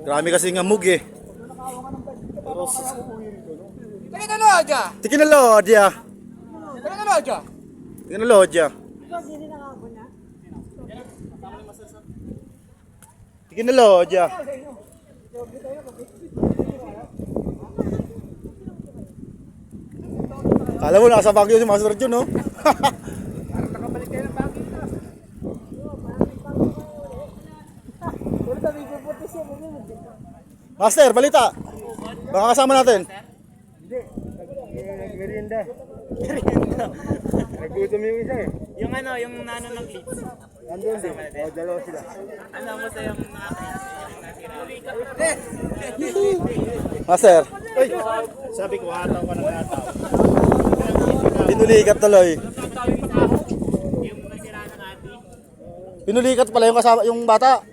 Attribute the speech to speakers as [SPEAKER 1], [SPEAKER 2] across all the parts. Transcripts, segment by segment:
[SPEAKER 1] Marami kasi ngamug eh.
[SPEAKER 2] Teka na aja.
[SPEAKER 1] Tikin na lodya.
[SPEAKER 2] Teka na aja.
[SPEAKER 1] Tikin na lodya. Tikin na lodya. Kala mo nasa Baguio si Master Jun, no?
[SPEAKER 2] Nakabalik kayo ng bagay na.
[SPEAKER 1] Master, balita. Baka kasama natin.
[SPEAKER 2] Merienda. Nagutom yung isa eh.
[SPEAKER 3] Yung ano, yung nano ng leads.
[SPEAKER 2] Andun din. O, dalawa sila.
[SPEAKER 3] Ano mo sa yung
[SPEAKER 1] Master,
[SPEAKER 2] Sabi ko, hataw ka ng hataw.
[SPEAKER 1] pinulikat tuloy.
[SPEAKER 3] yung nasira ng ati?
[SPEAKER 1] Pinulikat pala yung kasama, yung bata.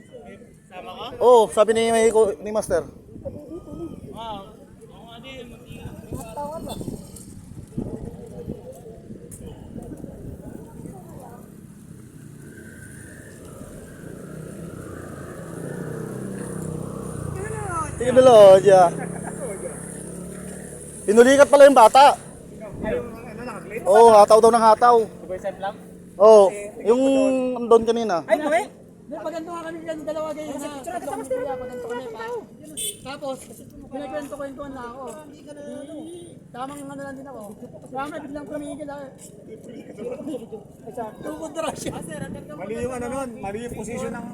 [SPEAKER 3] Sama ko?
[SPEAKER 1] Oo, sabi ni Master.
[SPEAKER 3] Wow. Oo nga din.
[SPEAKER 1] Tikin na lodya. Pinulikat pala yung bata. Oo, hataw daw ng hataw.
[SPEAKER 3] Subay sa lang?
[SPEAKER 1] Oo, yung andon kanina.
[SPEAKER 2] Ay, kami?
[SPEAKER 4] Pagganto nga kami dyan, dalawa ganyan na tatlong pamilya, pagganto kami pa. Tapos, pinagkwento-kwentuhan na ako. Tamang ano lang din ako. Kaya nga biglang kumigil ako. Tukod na siya.
[SPEAKER 2] Mali yung ano nun, mali yung posisyon ng